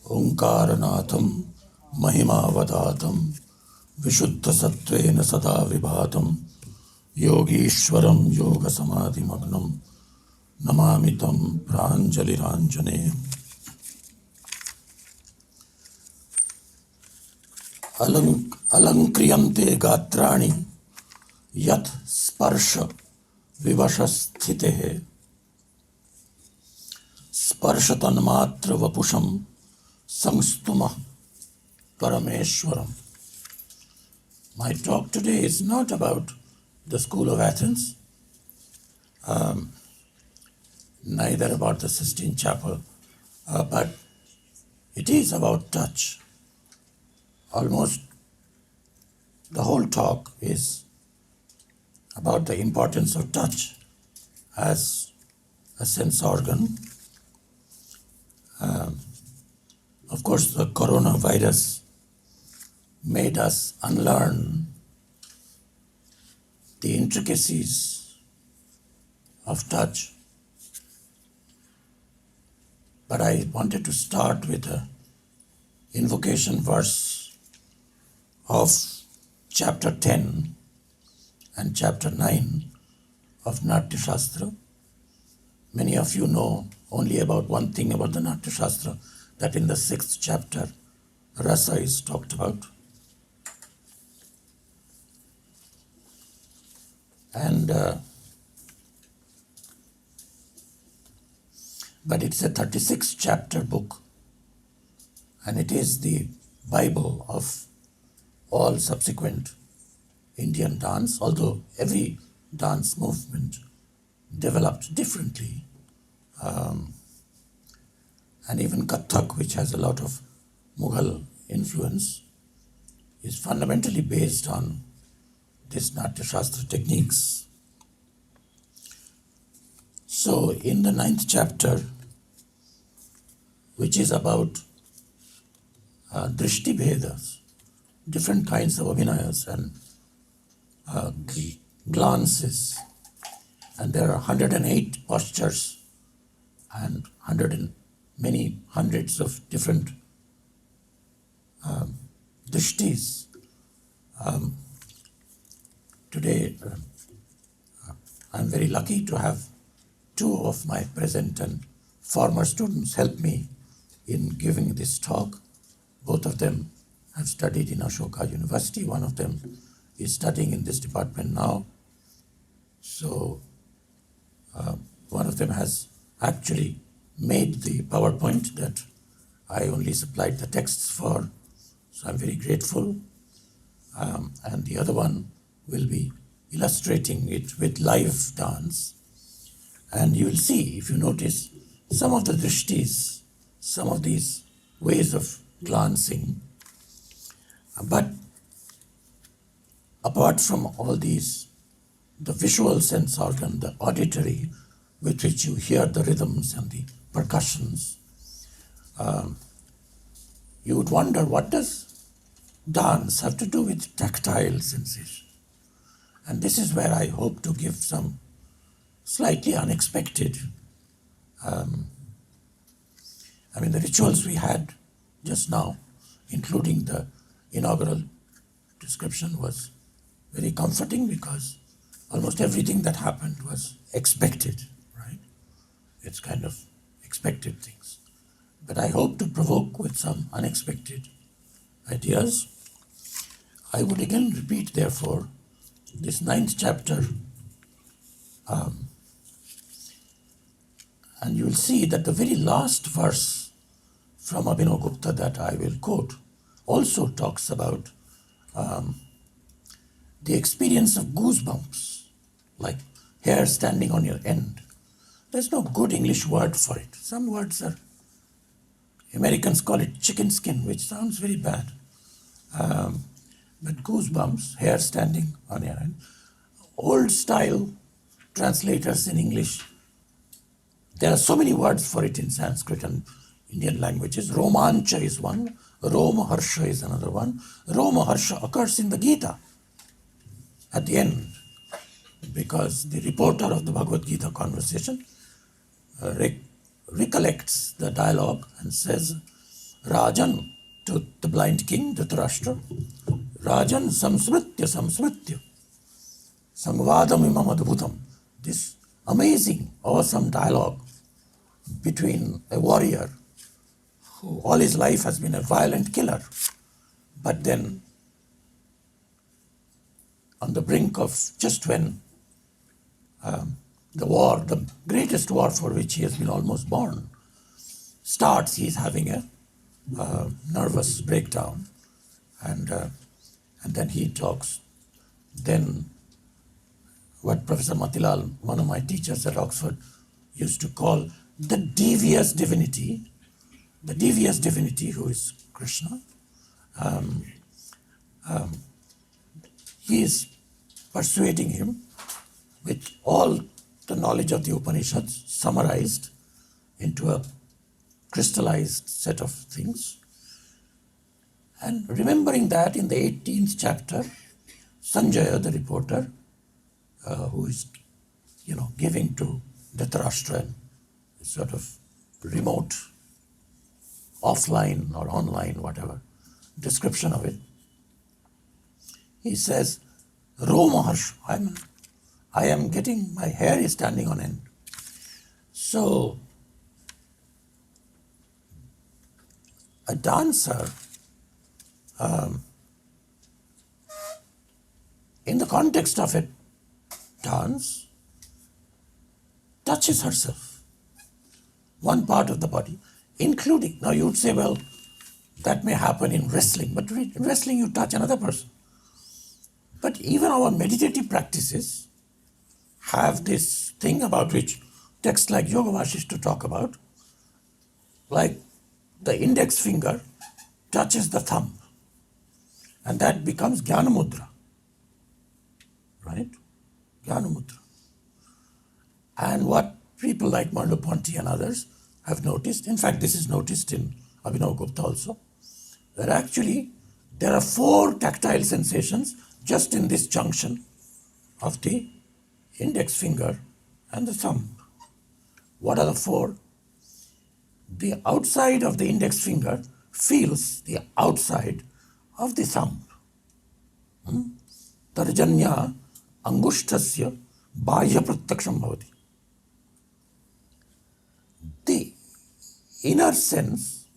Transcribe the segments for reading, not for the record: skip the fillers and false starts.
Omkaranatham Mahimavadatam Vishuddha Sada Vibhatam Yogishwaram Yoga Samadhi Magnam Namamitam Pranjali Ranjane Alankriyante Gatrani Yat Sparsha Vivashasthitehe Sparshatan Matra Vapusham Samstuma Parameshwaram. My talk today is not about the School of Athens, neither about the Sistine Chapel, but it is about touch. Almost the whole talk is about the importance of touch as a sense organ. Of course, the coronavirus made us unlearn the intricacies of touch. But I wanted to start with an invocation verse of chapter 10 and chapter 9 of Natya Shastra. Many of you know only about one thing about the Natya Shastra, that in the 6th chapter, rasa is talked about. And but it's a 36th chapter book, and it is the Bible of all subsequent Indian dance, although every dance movement developed differently. And even Kathak, which has a lot of Mughal influence, is fundamentally based on this Natya Shastra techniques. So in the 9th chapter, which is about Drishti Bhedas, different kinds of abhinayas and glances, and there are 108 postures and many hundreds of different drishtis. Today, I'm very lucky to have two of my present and former students help me in giving this talk. Both of them have studied in Ashoka University. One of them is studying in this department now. So one of them has actually made the PowerPoint that I only supplied the texts for. So I'm very grateful. And the other one will be illustrating it with live dance. And you will see, if you notice, some of the drishtis, some of these ways of glancing. But apart from all these, the visual sense organ, the auditory, with which you hear the rhythms and the percussions, you would wonder, what does dance have to do with tactile sensation? And this is where I hope to give some slightly unexpected, the rituals we had just now, including the inaugural description, was very comforting because almost everything that happened was expected, right? It's kind of expected things. But I hope to provoke with some unexpected ideas. I would again repeat, therefore, this 9th chapter, and you will see that the very last verse from Abhinavgupta that I will quote also talks about the experience of goosebumps, like hair standing on your end. There's no good English word for it. Some words are, Americans call it chicken skin, which sounds very bad. But goosebumps, hair standing on your end. Old style translators in English, there are so many words for it in Sanskrit and Indian languages. Romancha is one, Roma Harsha is another one. Roma Harsha occurs in the Gita at the end, because the reporter of the Bhagavad Gita conversation recollects the dialogue and says, Rajan, to the blind king, Dhritarashtra, Rajan samsmritya, sangvadam imam adbhutam. This amazing, awesome dialogue between a warrior who all his life has been a violent killer, but then on the brink of just when the war, the greatest war for which he has been almost born, starts, he is having a nervous breakdown, and then he talks. Then what Professor Matilal, one of my teachers at Oxford, used to call the devious divinity who is Krishna, he is persuading him with all the knowledge of the Upanishads summarized into a crystallized set of things. And remembering that in the 18th chapter, Sanjaya, the reporter, who is, giving to Dhritarashtra a sort of remote, offline or online, whatever, description of it, he says, Romaharsh, I am getting, my hair is standing on end. So, a dancer, in the context of a dance, touches herself, one part of the body, including, now you would say, well, that may happen in wrestling, but in wrestling you touch another person. But even our meditative practices have this thing about which texts like Yoga Vasishta talk about, like the index finger touches the thumb, and that becomes Jnana Mudra, right? Jnana Mudra. And what people like Merleau, Ponty and others have noticed, in fact this is noticed in Abhinavgupta also, that actually there are 4 tactile sensations just in this junction of the index finger and the thumb. What are the 4? The outside of the index finger feels the outside of the thumb. Tarjanya angushtasya bahya pratyaksham bhavati. The inner sense,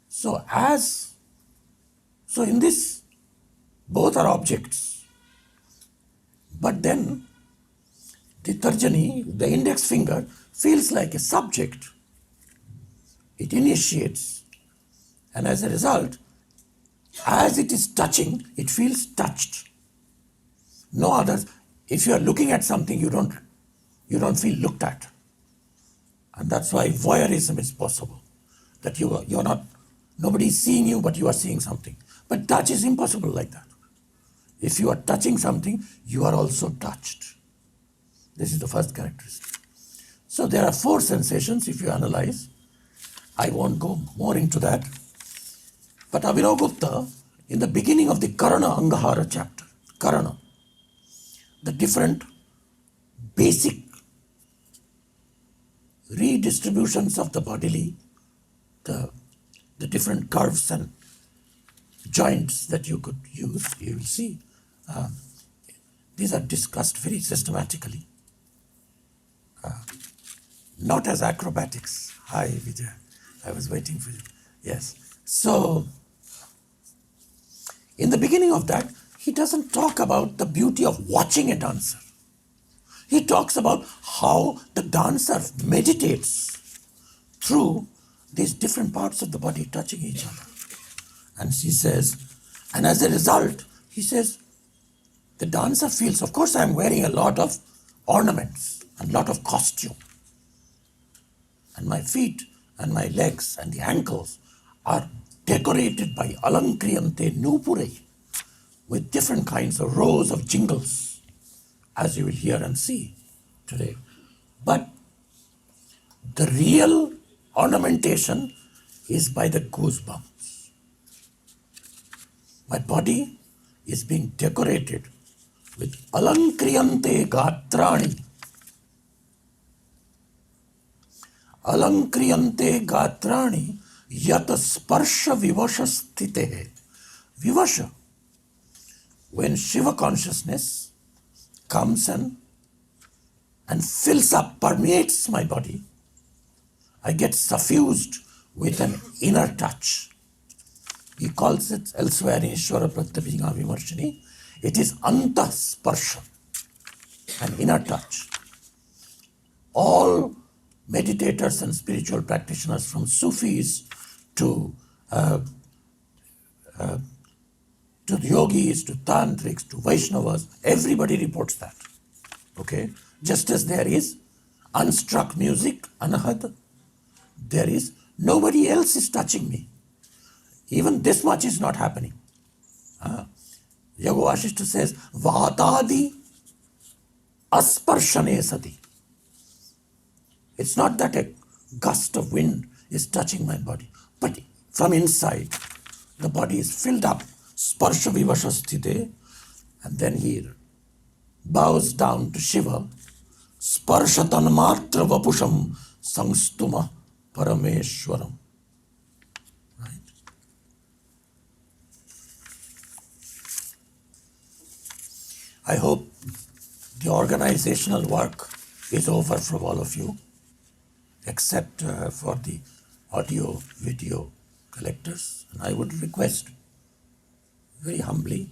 so in this, both are objects, but then the tarjani, the index finger, feels like a subject. It initiates, and as a result, as it is touching, it feels touched. No others. If you are looking at something, you don't feel looked at, and that's why voyeurism is possible. That you're not, nobody is seeing you, but you are seeing something. But touch is impossible like that. If you are touching something, you are also touched. This is the first characteristic. So there are 4 sensations if you analyze. I won't go more into that. But Abhinavgupta, in the beginning of the Karana Angahara chapter, Karana, the different basic redistributions of the bodily, the different curves and joints that you could use, you will see. These are discussed very systematically. Not as acrobatics. Hi, Vijay. I was waiting for you. Yes. So, in the beginning of that, he doesn't talk about the beauty of watching a dancer. He talks about how the dancer meditates through these different parts of the body touching each other. And she says, and as a result, he says, the dancer feels, of course, I'm wearing a lot of ornaments and a lot of costume. And my feet and my legs and the ankles are decorated by alankriyante nupurei, with different kinds of rows of jingles, as you will hear and see today. But the real ornamentation is by the goosebumps. My body is being decorated with alankriyante gatrani. Alankriyante gatrani Yata sparsha vivasha sthite. Vivasha. When Shiva consciousness comes and fills up, permeates my body, I get suffused with an inner touch. He calls it elsewhere in Ishvara Pratyabhijna Vimarshini. It is anta sparsha, an inner touch. All meditators and spiritual practitioners, from Sufis to the yogis, to tantrics, to Vaishnavas, everybody reports that. Okay? Just as there is unstruck music, anahata, there is nobody else is touching me. Even this much is not happening. Yoga Vasishta says, Vatadi asparshane sati. It's not that a gust of wind is touching my body, but from inside, the body is filled up. Sparsha vivasha sthite. And then he bows down to Shiva. Sparshatan matra vapusham sangstuma parameshwaram. Right? I hope the organizational work is over for all of you, except for the audio video collectors. And I would request very humbly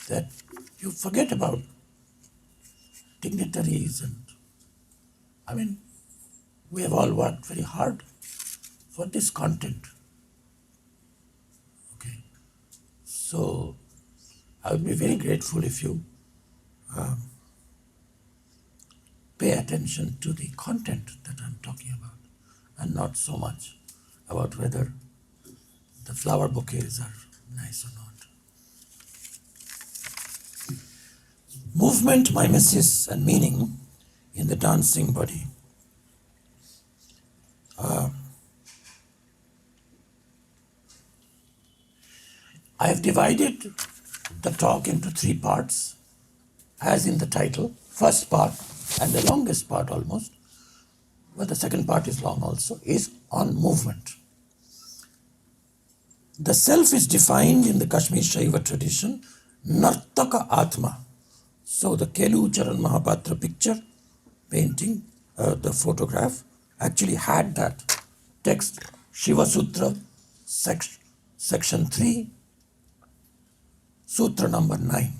that you forget about dignitaries, and we have all worked very hard for this content. Okay, so I would be very grateful if you pay attention to the content that I'm talking about, and not so much about whether the flower bouquets are nice or not. Movement, mimesis, and meaning in the dancing body. I have divided the talk into 3 parts, as in the title. First part, and the longest part almost, but the second part is long also, is on movement. The self is defined in the Kashmir Shaiva tradition, Nartaka Atma. So the Kelu Charan Mahapatra picture, painting, the photograph, actually had that text, Shiva Sutra, section 3, Sutra number 9.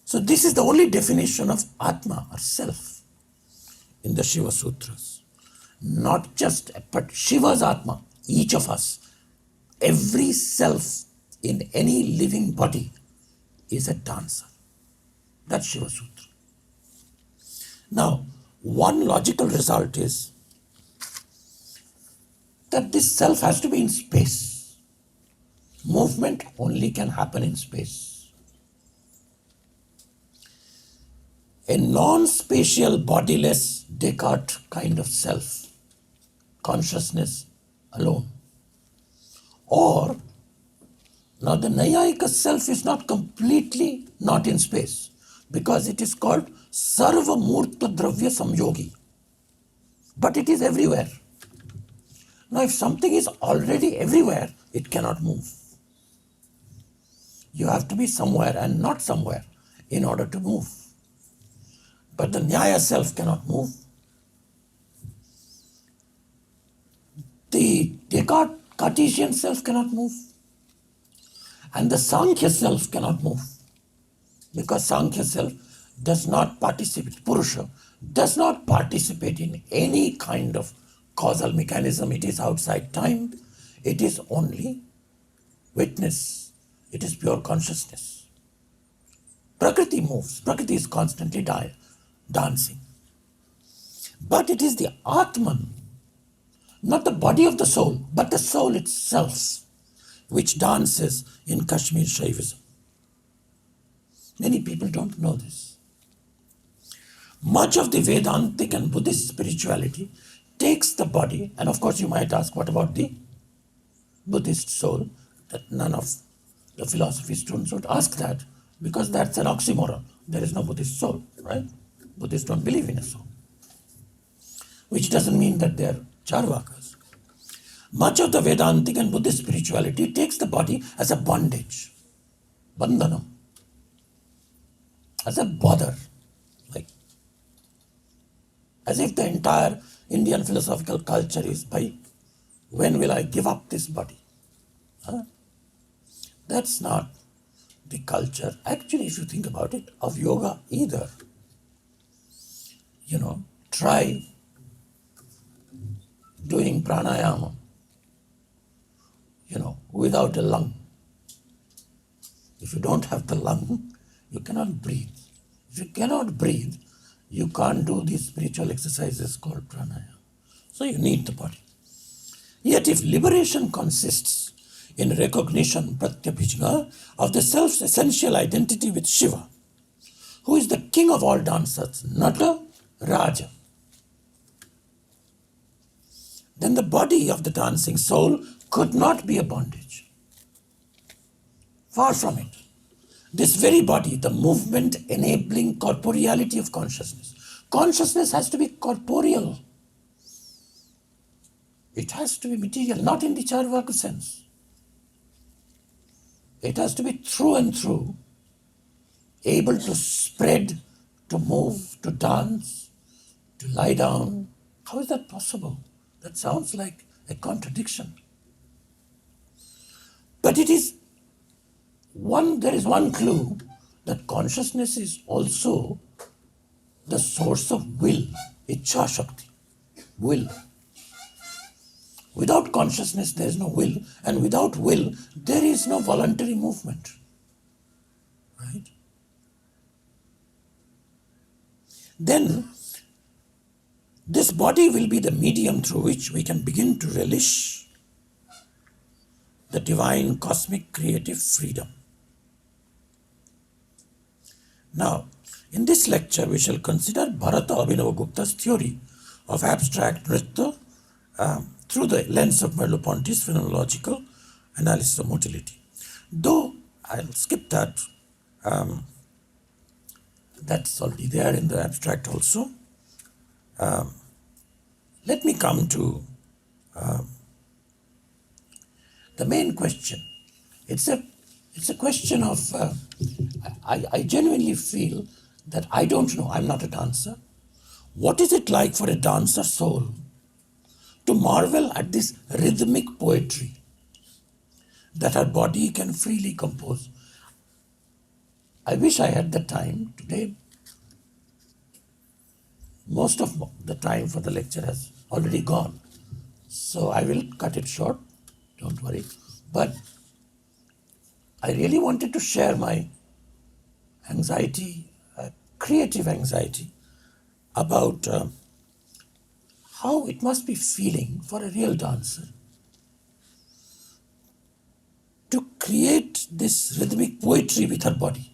So this is the only definition of Atma or self in the Shiva Sutras. Not just, but Shiva's Atma, each of us, every self in any living body is a dancer. That's Shiva Sutra. Now, one logical result is that this self has to be in space. Movement only can happen in space. A non-spatial, bodiless, Descartes kind of self, consciousness alone. Or, now the Nyāyika self is not completely not in space, because it is called Sarva Murta Dravya Samyogi. But it is everywhere. Now if something is already everywhere, it cannot move. You have to be somewhere and not somewhere in order to move. But the Nyāya self cannot move. The Descartes Cartesian self cannot move. And the Sankhya self cannot move. Because Sankhya self does not participate, Purusha, does not participate in any kind of causal mechanism. It is outside time. It is only witness. It is pure consciousness. Prakriti moves. Prakriti is constantly dancing. But it is the Atman, not the body of the soul, but the soul itself, which dances in Kashmir Shaivism. Many people don't know this. Much of the Vedantic and Buddhist spirituality takes the body, and of course you might ask, what about the Buddhist soul? That none of the philosophy students would ask that, because that's an oxymoron. There is no Buddhist soul, right? Buddhists don't believe in a soul. Which doesn't mean that they're Charvakas. Much of the Vedantic and Buddhist spirituality takes the body as a bondage, bandhanam, as a bother, like as if the entire Indian philosophical culture is by when will I give up this body? Huh? That's not the culture, actually, if you think about it, of yoga either. Try doing pranayama, without a lung. If you don't have the lung, you cannot breathe. If you cannot breathe, you can't do these spiritual exercises called pranayama. So you need the body. Yet if liberation consists in recognition, pratyabhijna, of the self's essential identity with Shiva, who is the king of all dancers, Nata Raja, then the body of the dancing soul could not be a bondage. Far from it. This very body, the movement enabling corporeality of consciousness. Consciousness has to be corporeal. It has to be material, not in the Charvaka sense. It has to be through and through, able to spread, to move, to dance, to lie down. How is that possible? That sounds like a contradiction. But there is one clue that consciousness is also the source of will, Ichha Shakti, will. Without consciousness, there is no will, and without will, there is no voluntary movement. Right? Then, this body will be the medium through which we can begin to relish the divine cosmic creative freedom. Now, in this lecture, we shall consider Bharata Abhinavgupta's theory of abstract nritya through the lens of Merleau-Ponty's phenomenological analysis of motility. Though I'll skip that, that's already there in the abstract also. Let me come to the main question. It's a question of, I genuinely feel that I don't know, I'm not a dancer. What is it like for a dancer soul to marvel at this rhythmic poetry that her body can freely compose? I wish I had the time today. Most of the time for the lecture has already gone. So I will cut it short, don't worry. But I really wanted to share my anxiety, creative anxiety, about how it must be feeling for a real dancer to create this rhythmic poetry with her body.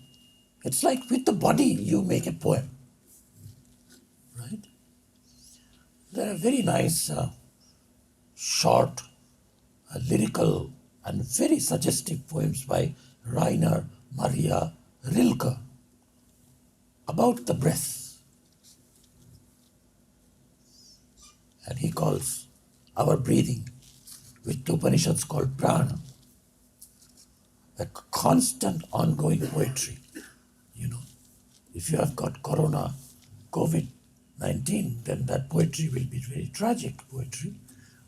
It's like with the body you make a poem, right? There are very nice, short, lyrical and very suggestive poems by Rainer Maria Rilke about the breath. And he calls our breathing, which the Upanishads call prana, a constant ongoing poetry. If you have got corona, COVID-19, then that poetry will be very tragic poetry,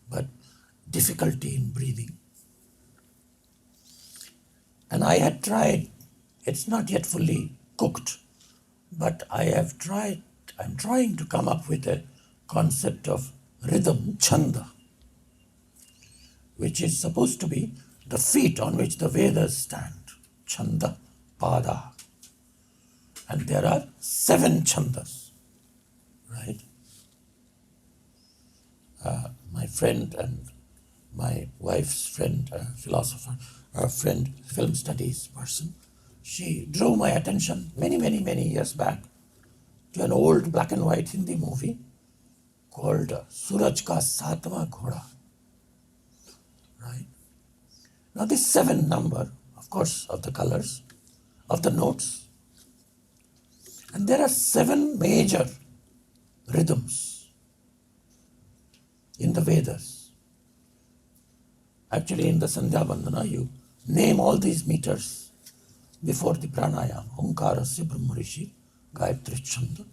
but difficulty in breathing. And I had tried, it's not yet fully cooked, but I'm trying to come up with a concept of rhythm, chanda, which is supposed to be the feet on which the Vedas stand, chanda, pada. And there are 7 chandas, right? My friend and my wife's friend, philosopher, friend, film studies person, she drew my attention many years back to an old black and white Hindi movie called Suraj Ka Satwaं Ghoda, right? Now this 7 number, of course, of the colors, of the notes, and there are 7 major rhythms in the Vedas. Actually, in the Sandhya Vandana, you name all these meters before the pranayama. Omkarasya Brahmarishi, Gayatri Chanda,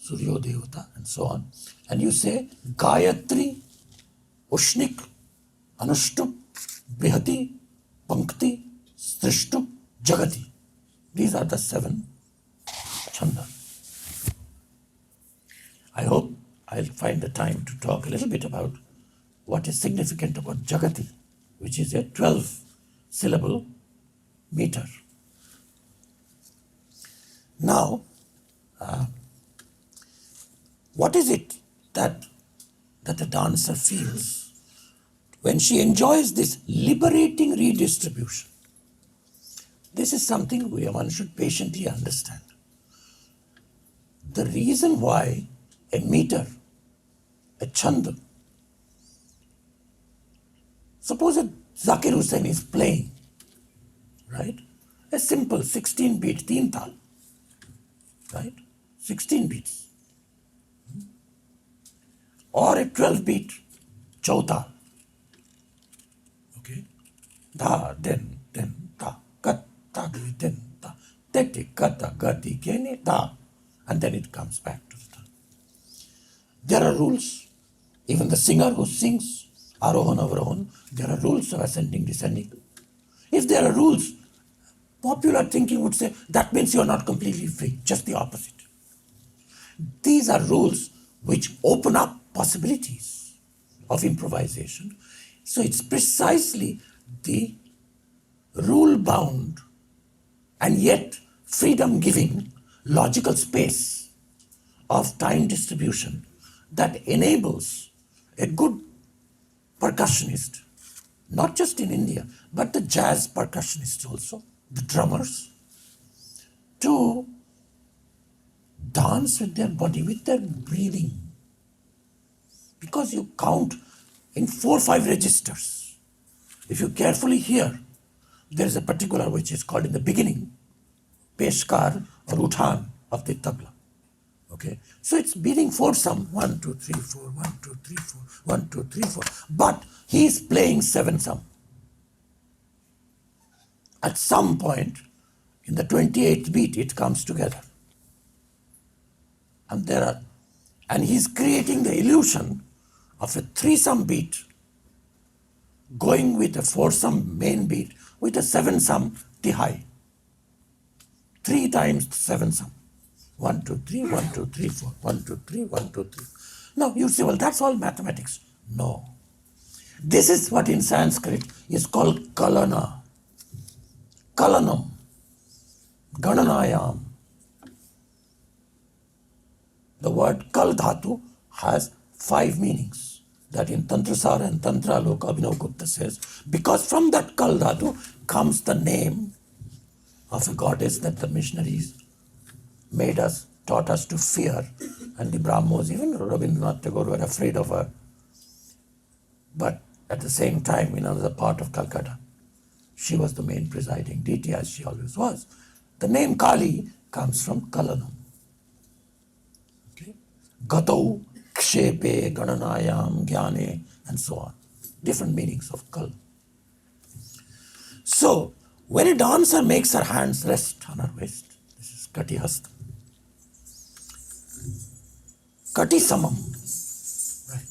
Suryo Devata, and so on. And you say Gayatri, Ushnik, Anushtup, Brihati, Pankti, Strishtup, Jagati. These are the 7 chanda. I hope I'll find the time to talk a little bit about what is significant about Jagati, which is a 12-syllable meter. Now, what is it that a dancer feels when she enjoys this liberating redistribution? This is something one should patiently understand. The reason why a meter, a chanda, suppose a Zakir Hussain is playing, right? A simple 16-beat teen tal, right? 16 beats. Or a 12-beat chautal. Okay? Da, den, ta, kat, ta, den, ta, teti, kata, gati, kene, da. And then it comes back to the ta. There are rules. Even the singer who sings Arohan Avarohan, there are rules of ascending, descending. If there are rules, popular thinking would say that means you are not completely free, just the opposite. These are rules which open up possibilities of improvisation. So it's precisely the rule-bound and yet freedom-giving logical space of time distribution that enables a good percussionist, not just in India, but the jazz percussionists also, the drummers, to dance with their body, with their breathing. Because you count in 4 or 5 registers. If you carefully hear, there is a particular which is called in the beginning, Peshkar or Uthan of the tabla. Okay, so it's beating 4-some, 1, 2, 3, 4, 1, 2, 3, 4, 1, 2, 3, 4. But he is playing 7-some. At some point, in the 28th beat, it comes together. And he's creating the illusion of a 3-some beat going with a 4-some main beat with a 7-some tihai. 3 times 7-some. 1, 2, 3, 1, 2, 3, 4. 1, 2, 3, 1, 2, 3. Now you say, well, that's all mathematics. No. This is what in Sanskrit is called kalana. Kalanam. Gananayam. The word kal dhatu has 5 meanings. That in Tantrasara and Tantra Loka Abhinavgupta says, because from that kal dhatu comes the name of a goddess that the missionaries taught us to fear. And the Brahmos, even Rabindranath Tagore, were afraid of her. But at the same time, in another part of Calcutta, she was the main presiding deity, as she always was. The name Kali comes from Kalanam. Okay? Gato, Kshepe, Gananayam, Jnane, and so on. Different meanings of Kal. So, when a dancer makes her hands rest on her waist, this is Kati Hasta. Kati Samam. Right.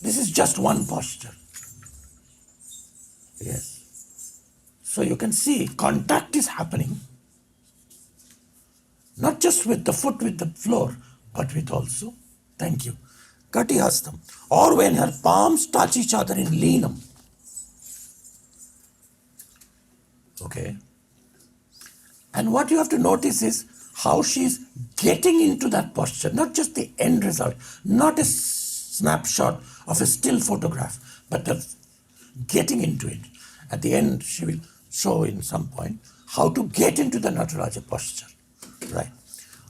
This is just one posture. Yes. So you can see contact is happening, not just with the foot with the floor, but with also, thank you, Kati Hastam. Or when her palms touch each other in Leenam. Okay. And what you have to notice is how she's getting into that posture, not just the end result, not a snapshot of a still photograph, but getting into it. At the end, she will show in some point how to get into the Nataraja posture, right?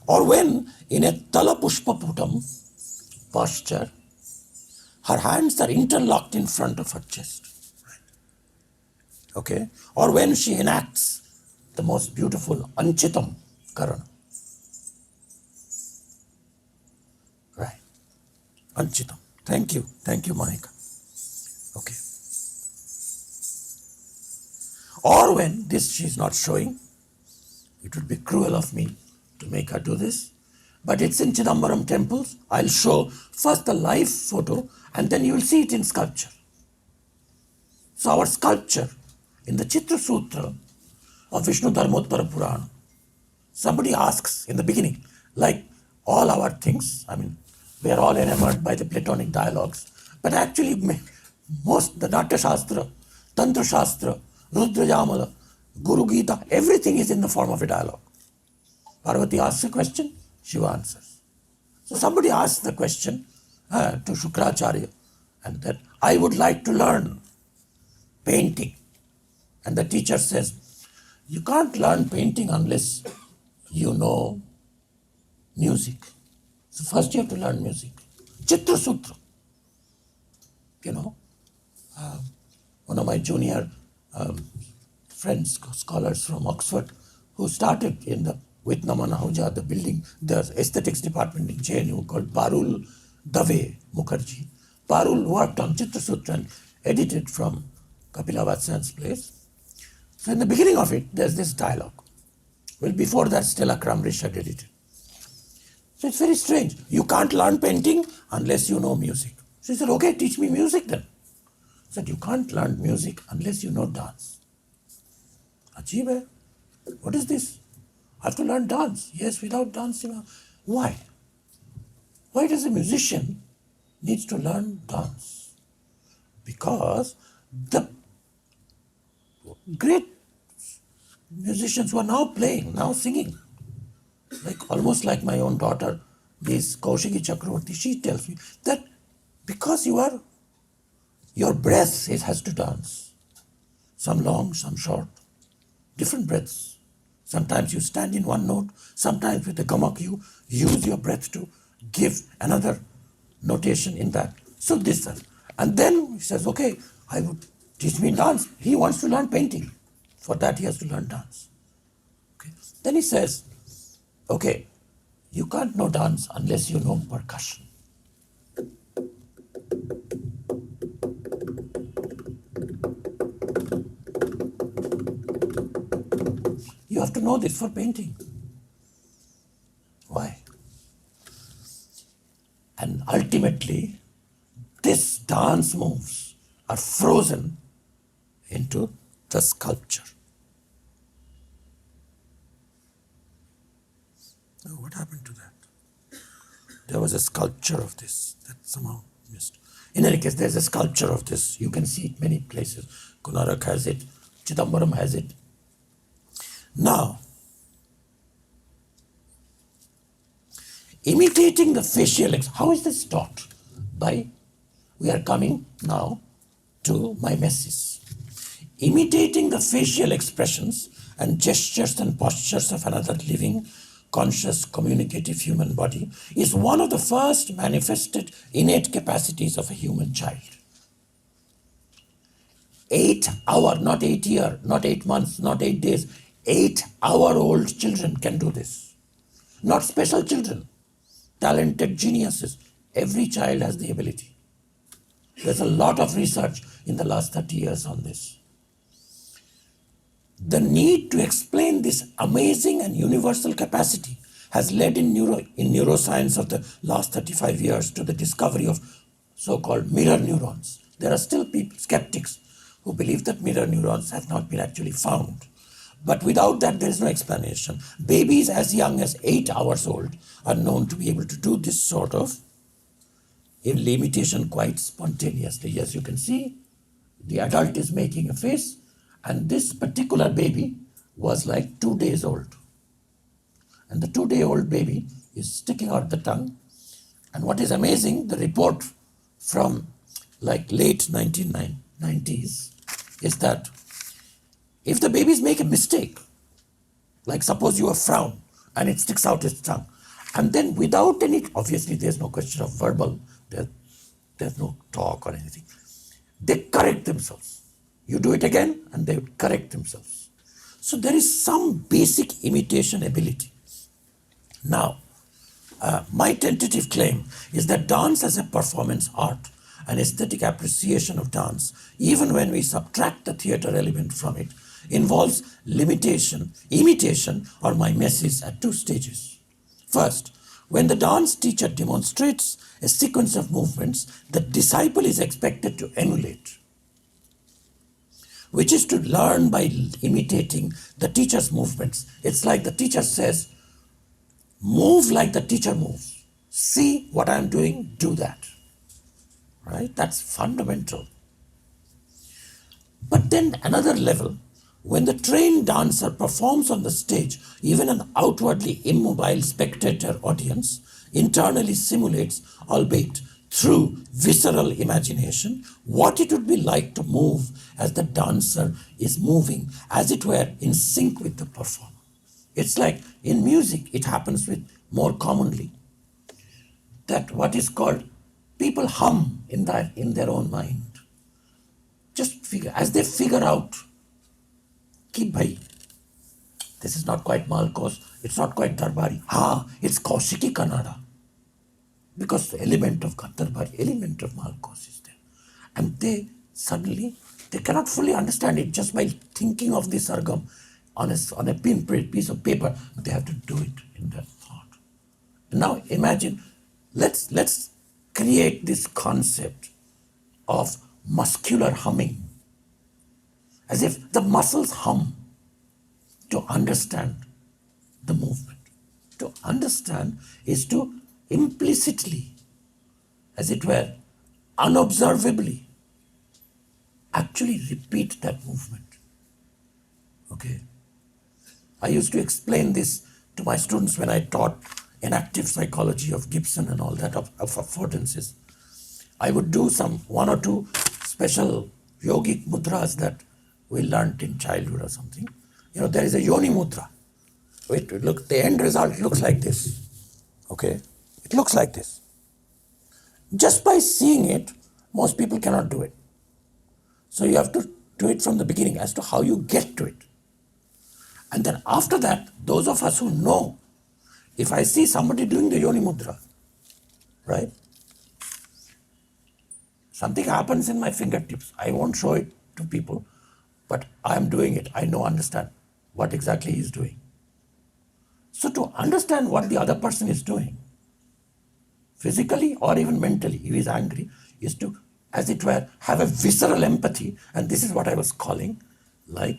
Or when in a Tala Pushpa Putam posture, her hands are interlocked in front of her chest, right? Okay? Or when she enacts the most beautiful Anchitam Karana, right? Anchitam. Thank you, Monica. Okay. Or when this she's not showing, it would be cruel of me to make her do this. But it's in Chidambaram temples. I'll show first the live photo and then you will see it in sculpture. So our sculpture in the Chitra Sutra of Vishnu Dharmottara Purana, somebody asks in the beginning, like all our things, I mean, we are all enamored by the Platonic dialogues, but actually most, the Natya Shastra, Tantra Shastra, Rudra Jamala, Guru Gita, everything is in the form of a dialogue. Parvati asks a question, Shiva answers. So somebody asks the question to Shukracharya, and that I would like to learn painting. And the teacher says, you can't learn painting unless you know music. So first you have to learn music. Chitra Sutra. One of my junior friends, scholars from Oxford, who started with Naman Ahuja, the building, the aesthetics department in JNU called Parul Dave Mukherjee. Parul worked on Chitra Sutra and edited from Kapila Vatsan's place. So in the beginning of it, there's this dialogue. Well, before that, Stella Kramrisch had edited. So it's very strange. You can't learn painting unless you know music. So he said, okay, teach me music then. He said, you can't learn music unless you know dance. Ajeeb hai. What is this? I have to learn dance. Yes, without dancing. Why? Why does a musician need to learn dance? Because the great musicians who are now playing, now singing, almost like my own daughter, this Kaushiki Chakrabarti, she tells me that because your breath has to dance. Some long, some short, different breaths. Sometimes you stand in one note, sometimes with the gamak you use your breath to give another notation in that. So this, and then he says, okay, I would teach me dance. He wants to learn painting. For that he has to learn dance. Okay. Then he says, okay, you can't know dance unless you know percussion. You have to know this for painting. Why? And ultimately, these dance moves are frozen into the sculpture. Now, what happened to that? There was a sculpture of this that somehow missed. In any case, there's a sculpture of this. You can see it many places. Konarak has it. Chidambaram has it. Now, imitating the facial how is this taught? We are coming now to mimesis. Imitating the facial expressions and gestures and postures of another living, conscious, communicative human body is one of the first manifested innate capacities of a human child. 8 hour, not 8 year, not 8 months, not 8 days, 8-hour-old children can do this. Not special children, talented geniuses. Every child has the ability. There's a lot of research in the last 30 years on this. The need to explain this amazing and universal capacity has led in neuroscience of the last 35 years to the discovery of so-called mirror neurons. There are still skeptics who believe that mirror neurons have not been actually found. But without that, there is no explanation. Babies as young as 8 hours old are known to be able to do this sort of imitation quite spontaneously. As you can see, the adult is making a face, and this particular baby was like 2 days old. And the 2-day-old baby is sticking out the tongue. And what is amazing, the report from late 1990s is that if the babies make a mistake, like suppose you frown and it sticks out its tongue, and then without any, obviously there's no question of verbal, there's no talk or anything, they correct themselves. You do it again and they correct themselves. So there is some basic imitation ability. Now, my tentative claim is that dance as a performance art, an aesthetic appreciation of dance, even when we subtract the theater element from it, involves imitation or mimesis at two stages. First, when the dance teacher demonstrates a sequence of movements, the disciple is expected to emulate, which is to learn by imitating the teacher's movements. It's like the teacher says, move like the teacher moves. See what I'm doing, do that. Right? That's fundamental. But then another level, when the trained dancer performs on the stage, even an outwardly immobile spectator audience internally simulates, albeit through visceral imagination, what it would be like to move as the dancer is moving, as it were, in sync with the performer. It's like in music, it happens with more commonly, that what is called people hum in their own mind. Just figure, as they figure out, ki bhai, this is not quite Malkos, it's not quite Darbari. It's Kaushiki Kannada. Because the element of Darbari, element of Malkos is there. And they suddenly, they cannot fully understand it just by thinking of the sargam on a piece of paper. They have to do it in their thought. Now imagine, let's create this concept of muscular humming, as if the muscles hum to understand the movement. To understand is to implicitly, as it were, unobservably, actually repeat that movement. Okay? I used to explain this to my students when I taught enactive psychology of Gibson and all that, of affordances. I would do one or two special yogic mudras that we learnt in childhood or something. There is a yoni mudra. The end result looks like this. Okay? It looks like this. Just by seeing it, most people cannot do it. So you have to do it from the beginning as to how you get to it. And then after that, those of us who know, if I see somebody doing the yoni mudra, right? Something happens in my fingertips. I won't show it to people, but I'm doing it. I understand what exactly he's doing. So to understand what the other person is doing, physically or even mentally, if he's angry, is to, as it were, have a visceral empathy. And this is what I was calling like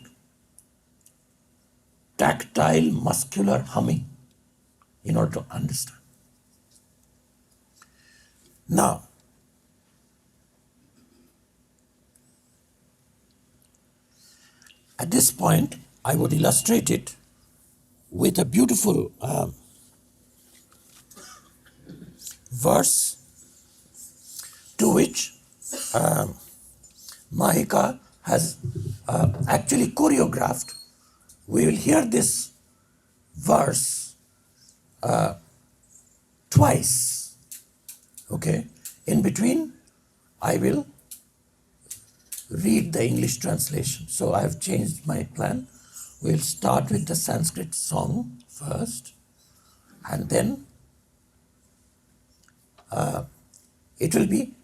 tactile muscular humming in order to understand. Now, at this point, I would illustrate it with a beautiful verse to which Mahika has actually choreographed. We will hear this verse twice. Okay? In between, I will read the English translation. So I have changed my plan. We'll start with the Sanskrit song first, and then it will be,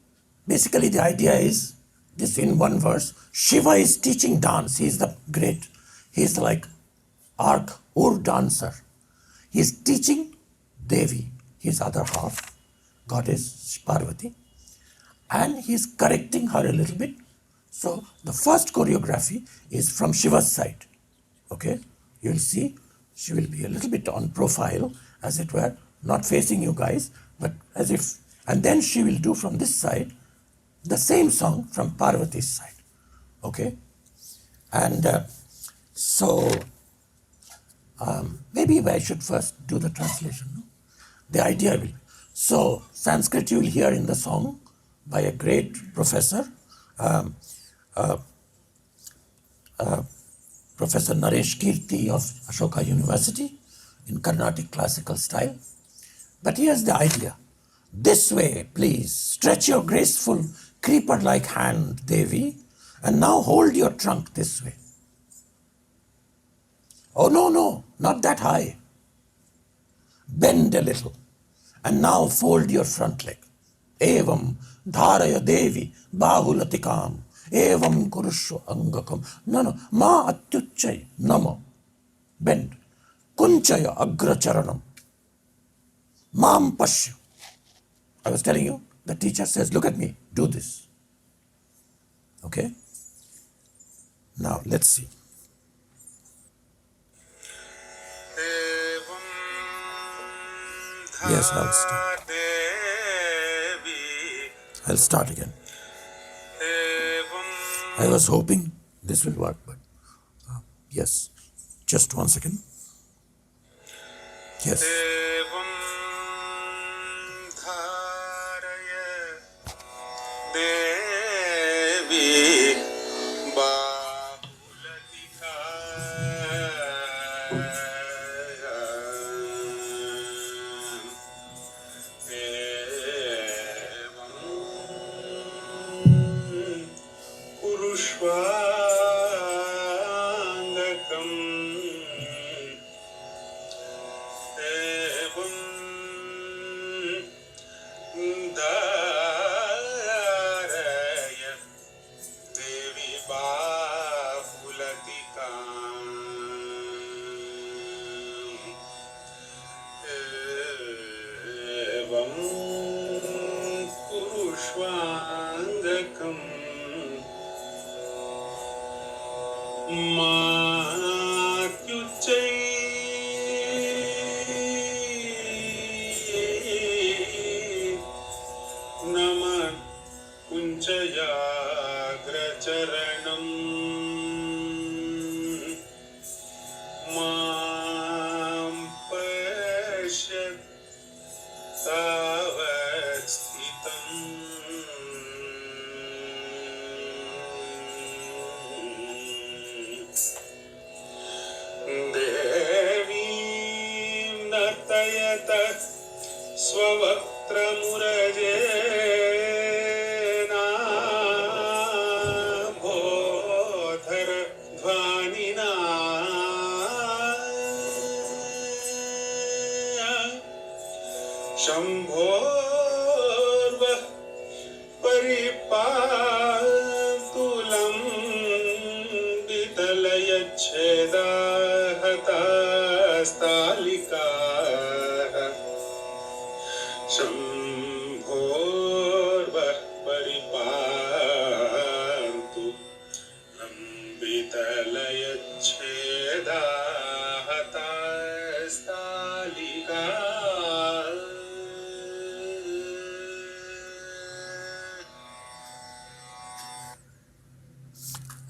basically the idea is this: in one verse, Shiva is teaching dance. He's like Ur dancer. He's teaching Devi, his other half, goddess Parvati, and he's correcting her a little bit. So the first choreography is from Shiva's side. Okay, you'll see she will be a little bit on profile, as it were, not facing you guys, but as if, and then she will do from this side the same song from Parvati's side. Okay, and maybe I should first do the translation. No? The idea will be, so Sanskrit you will hear in the song by a great professor, Professor Naresh Kirti of Ashoka University in Carnatic classical style. But here's the idea. This way, please, stretch your graceful creeper-like hand, Devi, and now hold your trunk this way. Oh, no, not that high. Bend a little, and now fold your front leg. Evam dharaya Devi bahulatikam. Evam Kurushu Angakam. No. Ma Atyuchai. Namo. Bend. Kunchaya Agracharanam. Mam Pashya. I was telling you, the teacher says, look at me, do this. Okay? Now, let's see. Yes, I'll start. I'll start again. I was hoping this will work, but yes. Just 1 second. Yes.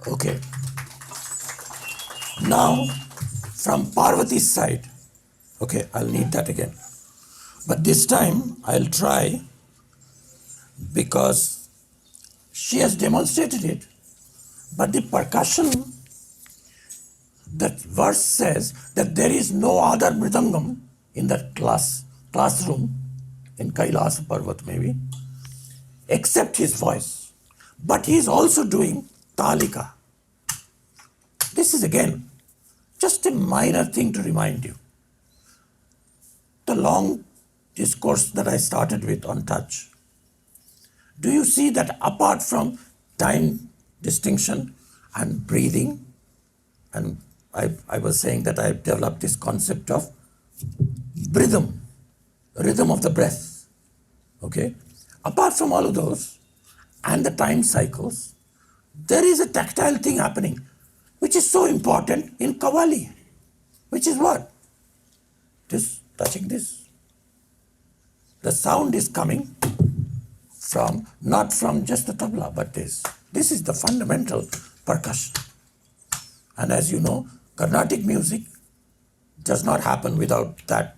Okay. Now, from Parvati's side, okay, I'll need that again. But this time, I'll try, because she has demonstrated it, but the percussion, that verse says that there is no other mridangam in that classroom, in Kailas Parvat maybe, except his voice. But he is also doing talika. This is again just a minor thing to remind you. The long discourse that I started with on touch. Do you see that apart from time distinction and breathing, and I was saying that I've developed this concept of rhythm of the breath, okay? Apart from all of those and the time cycles, there is a tactile thing happening, which is so important in Qawwali, which is what? This, touching this. The sound is coming from, not from just the tabla, but this. This is the fundamental percussion. And as you know, Carnatic music does not happen without that,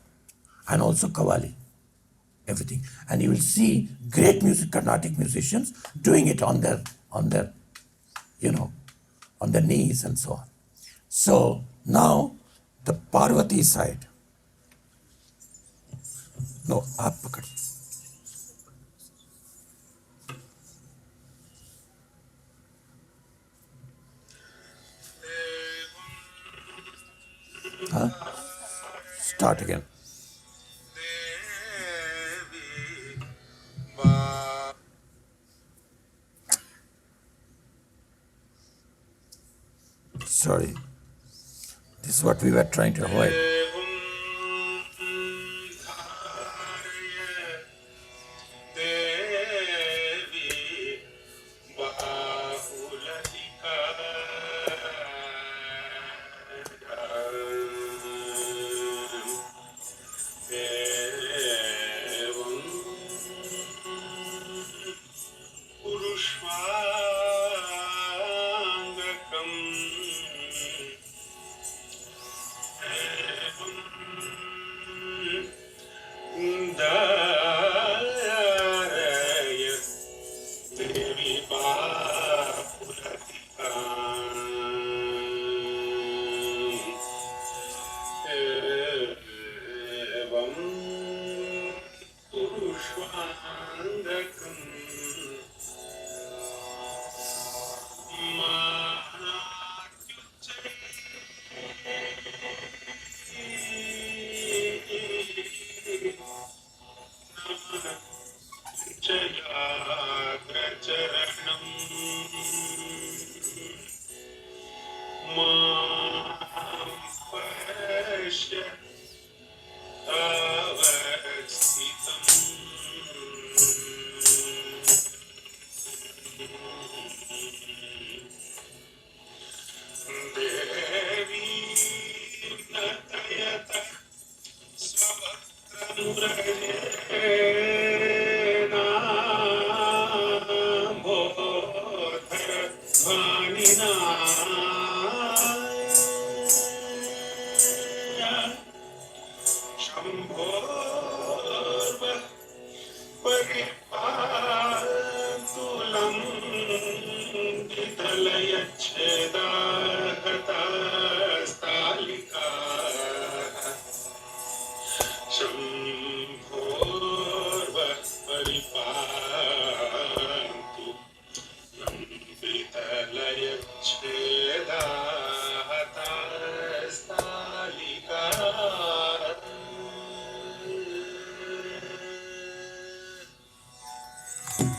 and also Qawwali, everything. And you will see great Carnatic musicians doing it on their, on their knees and so on. So now the Parvati side. No, aap pakad. Huh? Start again. Sorry. This is what we were trying to avoid.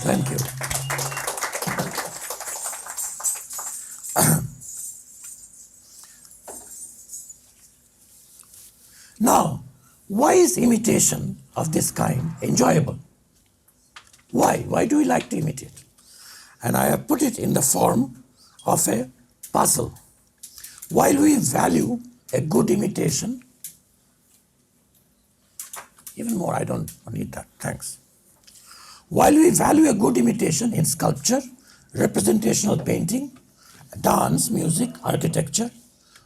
Thank you. Now, why is imitation of this kind enjoyable? Why? Why do we like to imitate? And I have put it in the form of a puzzle. While we value a good imitation, even more, I don't need that, thanks. While we value a good imitation in sculpture, representational painting, dance, music, architecture,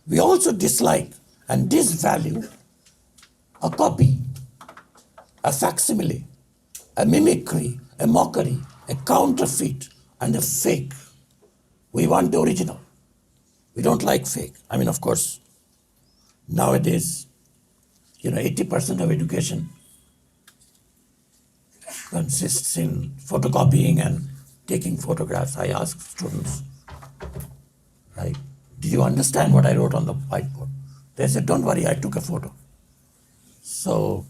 we also dislike and disvalue a copy, a facsimile, a mimicry, a mockery, a counterfeit, and a fake. We want the original. We don't like fake. I mean, of course, nowadays, 80% of education consists in photocopying and taking photographs. I ask students, right, did you understand what I wrote on the whiteboard? They said, don't worry, I took a photo. So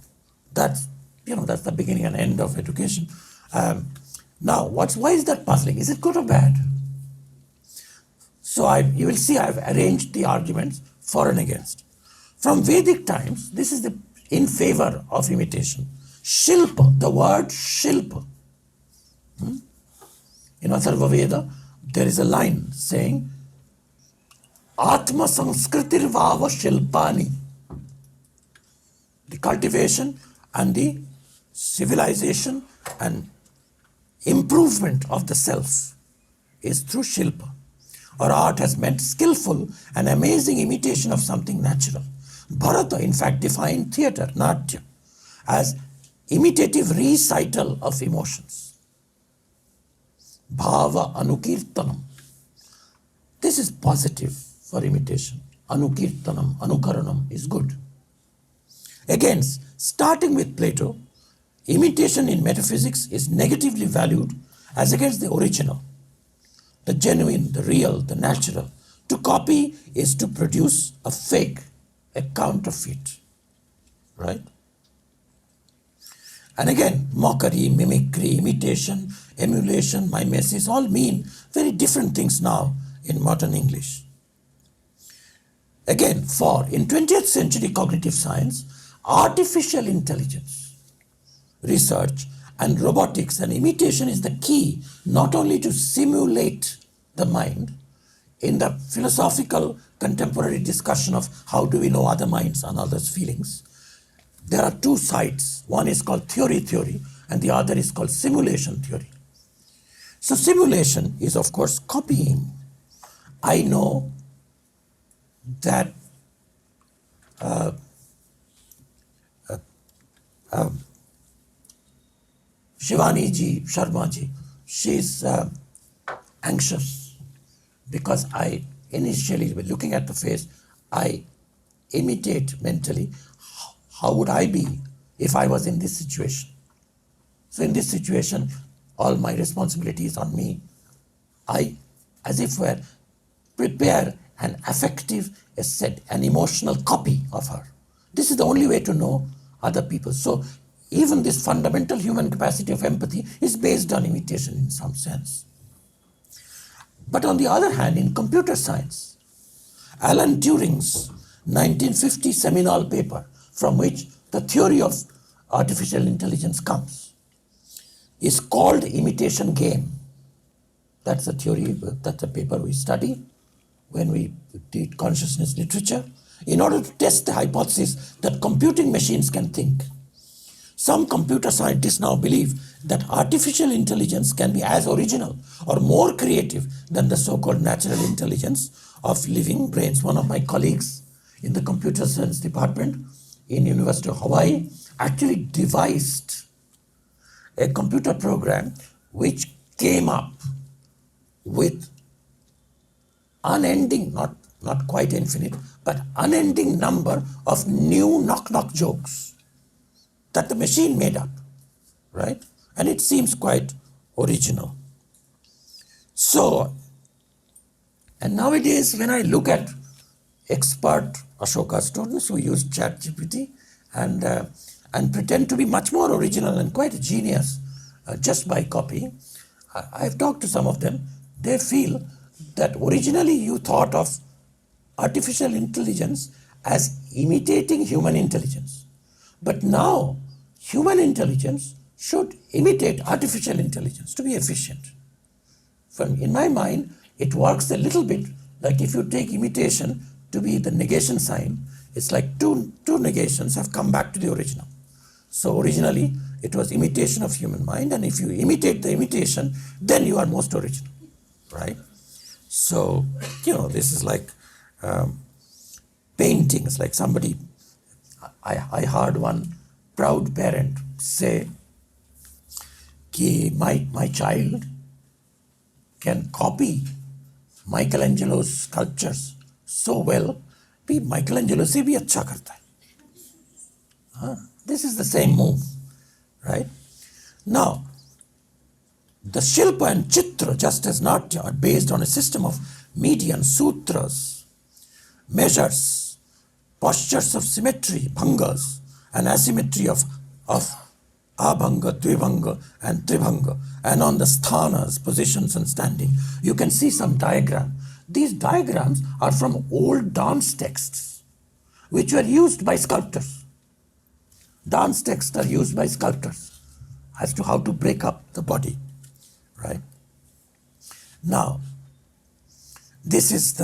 that's the beginning and end of education. Now, why is that puzzling? Is it good or bad? So you will see I've arranged the arguments for and against. From Vedic times, this is in favor of imitation. Shilpa, the word Shilpa. In Atharva Veda, there is a line saying, Atma Sanskritir Vava Shilpani. The cultivation and the civilization and improvement of the self is through Shilpa. Or art has meant skillful and amazing imitation of something natural. Bharata, in fact, defined theatre, Natya, as imitative recital of emotions. Bhava Anukirtanam. This is positive for imitation. Anukirtanam, Anukaranam is good. Again, starting with Plato, imitation in metaphysics is negatively valued as against the original, the genuine, the real, the natural. To copy is to produce a fake, a counterfeit, right? And again, mockery, mimicry, imitation, emulation, mimesis all mean very different things now in modern English. Again, in 20th century cognitive science, artificial intelligence research and robotics and imitation is the key not only to simulate the mind in the philosophical contemporary discussion of how do we know other minds and others' feelings. There are two sides. One is called theory, and the other is called simulation theory. So simulation is, of course, copying. I know that Shivani ji, Sharma ji, she's anxious because I initially, looking at the face, I imitate mentally how would I be if I was in this situation. So in this situation, all my responsibility is on me. I, as if were, prepare an affective, an emotional copy of her. This is the only way to know other people. So even this fundamental human capacity of empathy is based on imitation in some sense. But on the other hand, in computer science, Alan Turing's 1950 seminal paper, from which the theory of artificial intelligence comes, is called imitation game. That's the theory, that's the paper we study when we did consciousness literature, in order to test the hypothesis that computing machines can think. Some computer scientists now believe that artificial intelligence can be as original or more creative than the so-called natural intelligence of living brains. One of my colleagues in the computer science department in University of Hawai'i actually devised a computer program which came up with unending, not quite infinite, but unending number of new knock-knock jokes that the machine made up, right? And it seems quite original. So, and nowadays when I look at expert Ashoka students who use ChatGPT and pretend to be much more original and quite a genius just by copying, I've talked to some of them. They feel that originally you thought of artificial intelligence as imitating human intelligence. But now human intelligence should imitate artificial intelligence to be efficient. In my mind, it works a little bit like if you take imitation to be the negation sign, it's like two negations have come back to the original. So originally it was imitation of human mind, and if you imitate the imitation, then you are most original, right? So, this is like paintings, like somebody, I heard one proud parent say, my child can copy Michelangelo's sculptures so well, Michelangelo se bhi acha karta hai. This is the same move, right? Now, the Shilpa and Chitra, just as Natya, are based on a system of median sutras, measures, postures of symmetry, bhangas, and asymmetry of abhanga, dvibhanga, and tribhanga, and on the sthanas, positions and standing. You can see some diagram. These diagrams are from old dance texts, which were used by sculptors. Dance texts are used by sculptors as to how to break up the body, right? Now, this is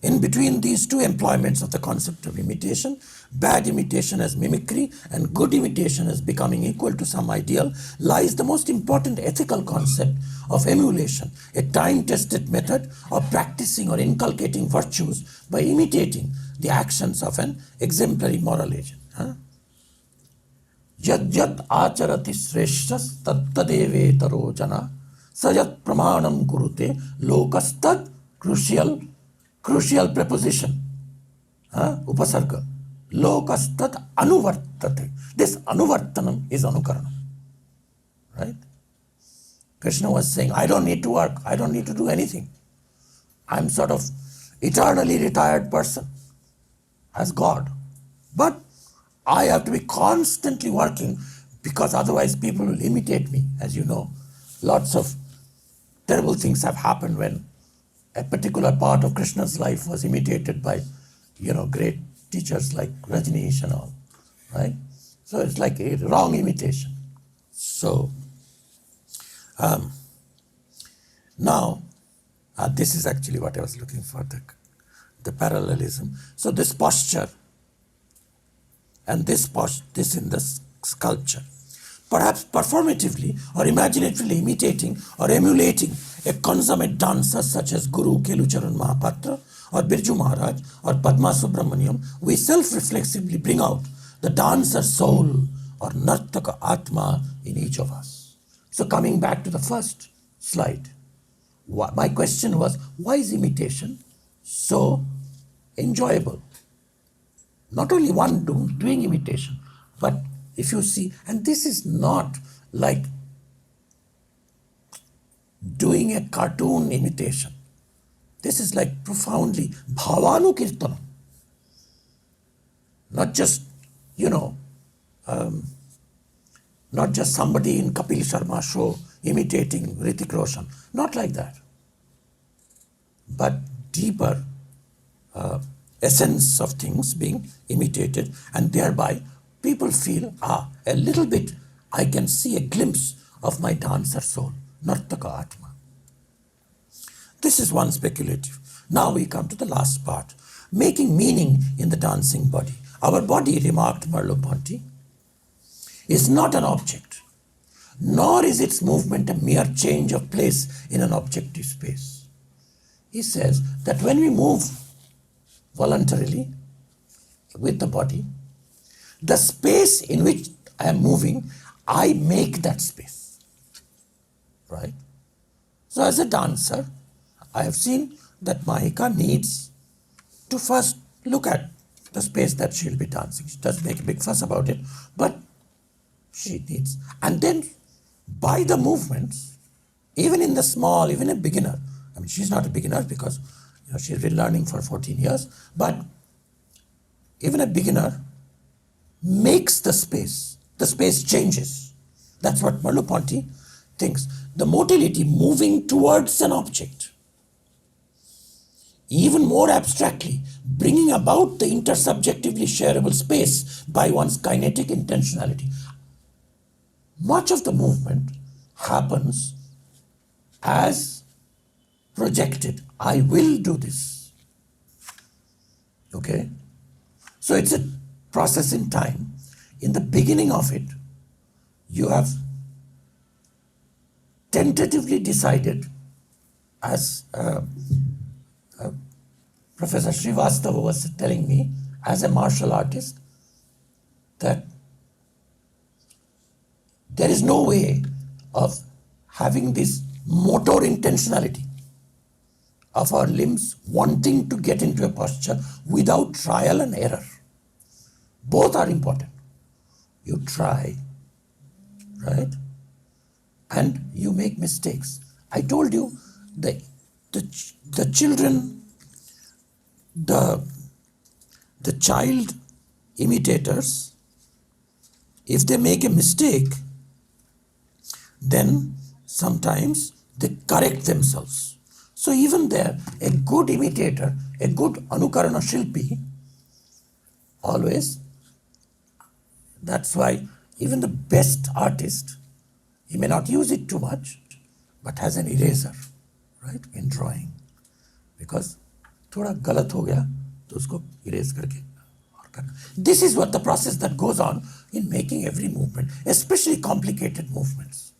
in between these two employments of the concept of imitation, bad imitation as mimicry and good imitation as becoming equal to some ideal, lies the most important ethical concept of emulation, a time-tested method of practicing or inculcating virtues by imitating the actions of an exemplary moral agent. Yad yad acharati shreshtas tad tadevetaro jana sajat pramanam kurute lokastad crucial preposition, upasarga, lokastad anuvartate. This anuvartanam is anukaranam, right? Krishna was saying, I don't need to work, I don't need to do anything. I'm sort of eternally retired person as God. But I have to be constantly working because otherwise people will imitate me. As you know, lots of terrible things have happened when a particular part of Krishna's life was imitated by, great teachers like Rajneesh and all, right? So it's like a wrong imitation. So now, this is actually what I was looking for, the parallelism. So this posture and this in the sculpture, perhaps performatively or imaginatively imitating or emulating a consummate dancer such as Guru Kelucharan Mahapatra or Birju Maharaj or Padma Subramaniam, we self-reflexively bring out the dancer soul or Nartaka Atma in each of us. So coming back to the first slide, my question was, why is imitation so enjoyable? Not only one doing imitation, but if you see, and this is not like doing a cartoon imitation. This is like profoundly bhavanukirtanam. Not just, not just somebody in Kapil Sharma show imitating Hrithik Roshan. Not like that. But deeper essence of things being imitated, and thereby people feel, a little bit, I can see a glimpse of my dancer soul, Nartaka Atma. This is one speculative. Now we come to the last part, making meaning in the dancing body. Our body, remarked Merleau-Ponty, is not an object, nor is its movement a mere change of place in an objective space. He says that when we move voluntarily with the body, the space in which I am moving, I make that space, right? So as a dancer, I have seen that Mahika needs to first look at the space that she'll be dancing. She does make a big fuss about it, but she needs. And then by the movements, even in the small, even a beginner, I mean, she's not a beginner because she's been learning for 14 years, but even a beginner makes the space changes. That's what Merleau-Ponty thinks. The motility moving towards an object, even more abstractly, bringing about the intersubjectively shareable space by one's kinetic intentionality. Much of the movement happens as projected. I will do this. Okay? So it's a process in time. In the beginning of it, you have tentatively decided, as Professor Srivastava was telling me, as a martial artist, that there is no way of having this motor intentionality of our limbs wanting to get into a posture without trial and error. Both are important. You try, right? And you make mistakes. I told you the children, the child imitators, if they make a mistake, then sometimes they correct themselves. So even there, a good imitator, a good Anukarana Shilpi, always, that's why even the best artist, he may not use it too much, but has an eraser, right, in drawing. Because thoda galat ho gaya, to usko erase karke aur karna. This is what the process that goes on in making every movement, especially complicated movements.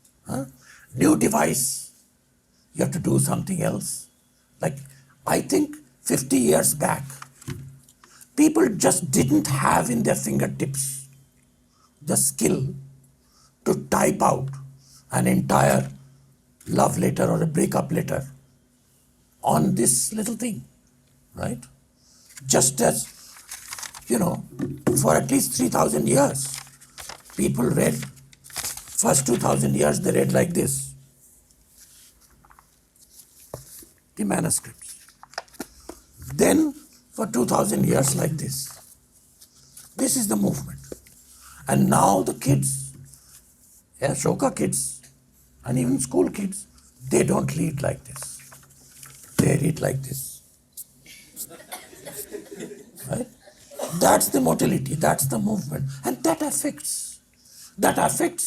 New device, you have to do something else. Like, I think 50 years back, people just didn't have in their fingertips the skill to type out an entire love letter or a breakup letter on this little thing, right? Just as, for at least 3,000 years, people read, first 2,000 years they read like this, the manuscripts. Then for 2,000 years like this. This is the movement. And now the kids, Ashoka kids, and even school kids, they don't read like this. They read like this. Right? That's the motility, that's the movement. And that affects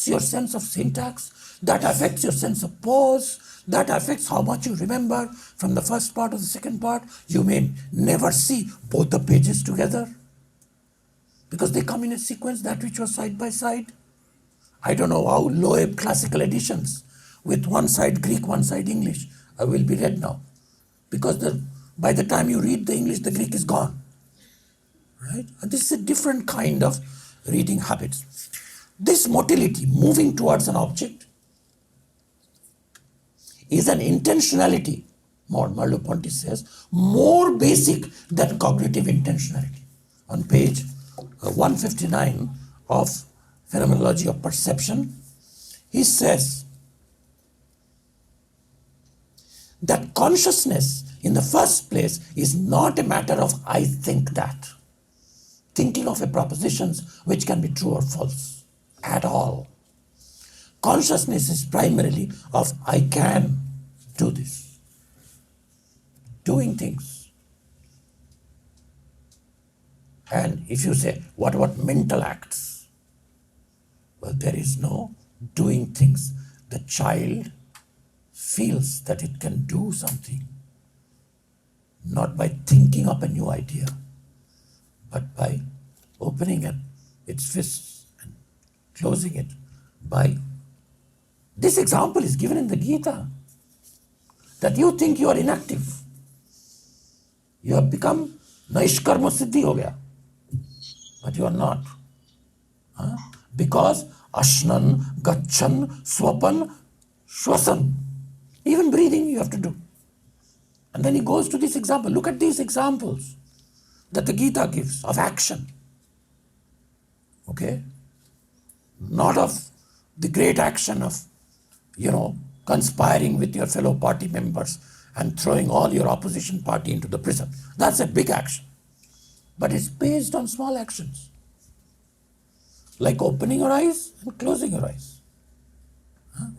your sense of syntax, that affects your sense of pause, that affects how much you remember from the first part or the second part. You may never see both the pages together because they come in a sequence, that which was side by side. I don't know how Loeb classical editions with one side Greek, one side English will be read now, because by the time you read the English, the Greek is gone. Right? And this is a different kind of reading habits. This motility, moving towards an object, is an intentionality, Merleau-Ponty says, more basic than cognitive intentionality. On page 159 of Phenomenology of Perception, he says that consciousness, in the first place, is not a matter of I think that, thinking of a propositions which can be true or false at all. Consciousness is primarily of I can do this, doing things. And if you say, what about mental acts? Well, there is no doing things. The child feels that it can do something, not by thinking up a new idea, but by opening its fists and closing it by... This example is given in the Gita, that you think you are inactive. You have become Naishkarma Siddhi ho gaya, but you are not. Because Ashnan, Gachan, Swapan, Shwasan, even breathing you have to do. And then he goes to this example. Look at these examples that the Gita gives of action. Okay? Not of the great action of, conspiring with your fellow party members and throwing all your opposition party into the prison. That's a big action. But it's based on small actions, like opening your eyes and closing your eyes.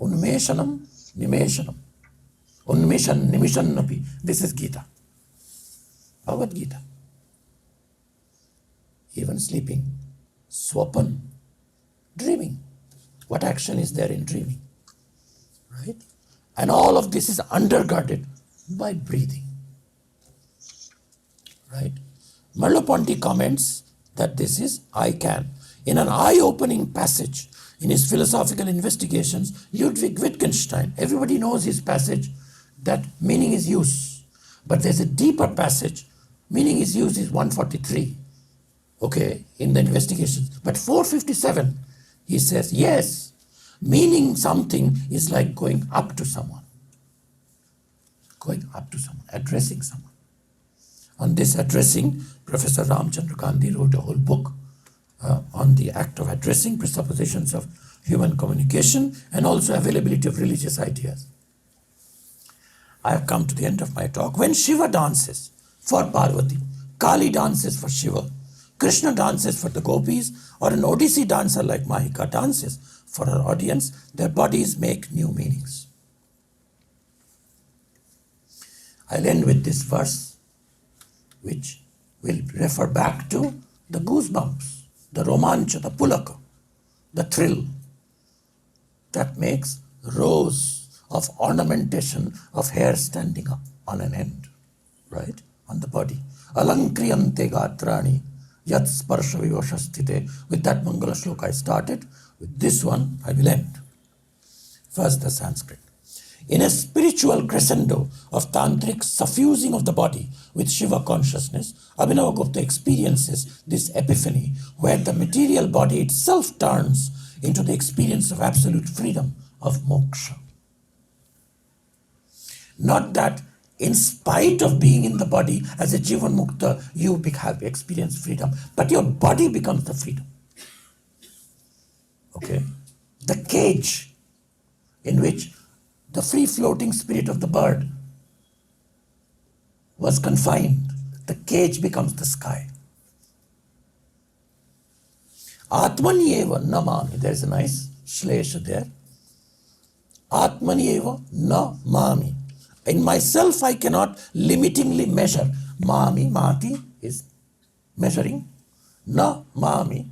Unmeshanam, nimeshanam. Unmeshan, nimishannapi. This is Gita. Bhagavad Gita. Even sleeping. Swapan. Dreaming. What action is there in dreaming? Right? And all of this is undergirded by breathing. Right? Merleau-Ponty comments that this is I can. In an eye-opening passage in his philosophical investigations, Ludwig Wittgenstein, everybody knows his passage that meaning is use. But there's a deeper passage, meaning is use is 143, okay, in the investigations. But 457, he says, yes, meaning something is like going up to someone. Going up to someone, addressing someone. On this addressing, Professor Ramchandra Gandhi wrote a whole book on the act of addressing, presuppositions of human communication, and also availability of religious ideas. I have come to the end of my talk. When Shiva dances for Parvati, Kali dances for Shiva, Krishna dances for the gopis, or an Odissi dancer like Mahika dances for her audience, their bodies make new meanings. I'll end with this verse, which will refer back to the goosebumps, the romancha, the pulaka, the thrill that makes rows of ornamentation of hair standing up on an end, right, on the body. Alankriyante gatrani yat sparsha vivashastite. With that Mangala shloka I started. With this one I will end. First the Sanskrit. In a spiritual crescendo of tantric suffusing of the body with Shiva consciousness, Abhinavgupta experiences this epiphany where the material body itself turns into the experience of absolute freedom, of moksha. Not that in spite of being in the body as a Jivan Mukta, you have experienced freedom, but your body becomes the freedom. Okay? The cage in which the free-floating spirit of the bird was confined, the cage becomes the sky. Atmanyeva namami. There's a nice shlesha there. Atmanyeva namami. In myself, I cannot limitingly measure. Mami, mati is measuring. Na-mami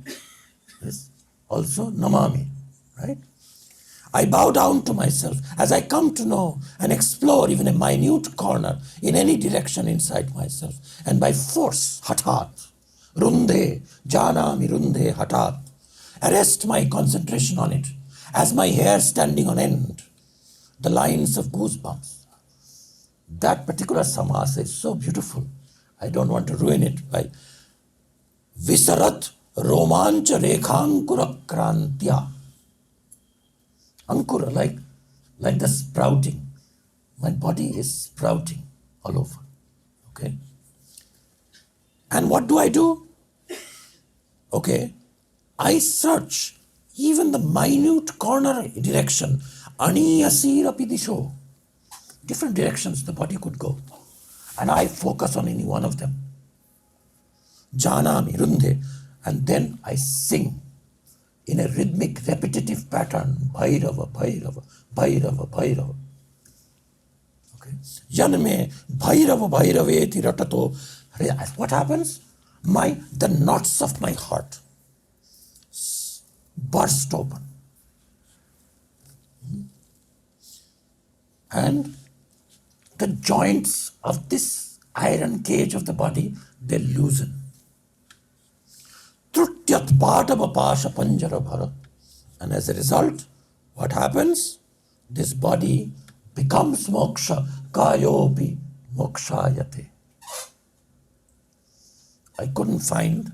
is also namami, right? I bow down to myself as I come to know and explore even a minute corner in any direction inside myself. And by force, hatat, runde, janami runde hatat, arrest my concentration on it as my hair standing on end, the lines of goosebumps. That particular samasa is so beautiful. I don't want to ruin it by visarat romancha rekhankura krantya. Ankura, like the sprouting. My body is sprouting all over. Okay? And what do? Okay, I search even the minute corner direction. Aniyasirapi disho. Different directions the body could go. And I focus on any one of them. Janami, runde. And then I sing in a rhythmic, repetitive pattern. Bhairava, Bhairava, Bhairava, Bhairava. Okay. Janme, Bhairava, Bhairaveti ratato. What happens? The knots of my heart burst open. And the joints of this iron cage of the body, they loosen. Trutyat patava pasha panjara bharat. And as a result, what happens? This body becomes moksha, kayopi mokshayate. I couldn't find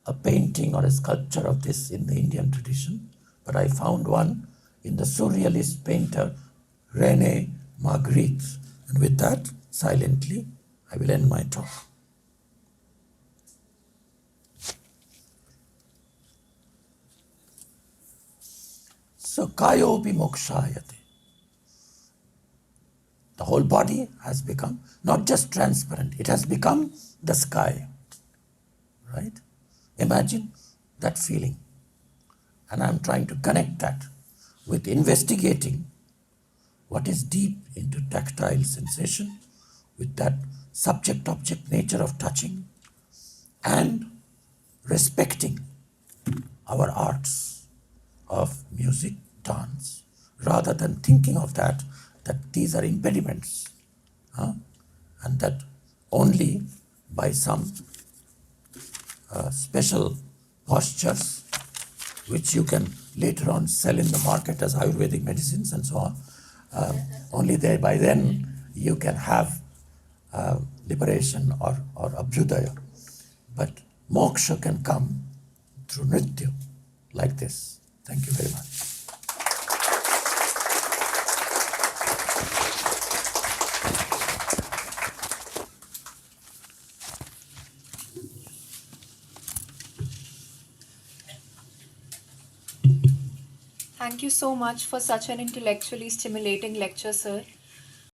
a painting or a sculpture of this in the Indian tradition, but I found one in the surrealist painter René Magritte. And with that, silently, I will end my talk. So, kayopi mokshayate. The whole body has become not just transparent, it has become the sky. Right? Imagine that feeling. And I'm trying to connect that with investigating what is deep into tactile sensation, with that subject-object nature of touching, and respecting our arts of music, dance, rather than thinking of that these are impediments, and that only by some special postures, which you can later on sell in the market as Ayurvedic medicines and so on, only there by then you can have liberation or abhyudaya. But moksha can come through nritya, like this. Thank you very much. Thank you so much for such an intellectually stimulating lecture, sir.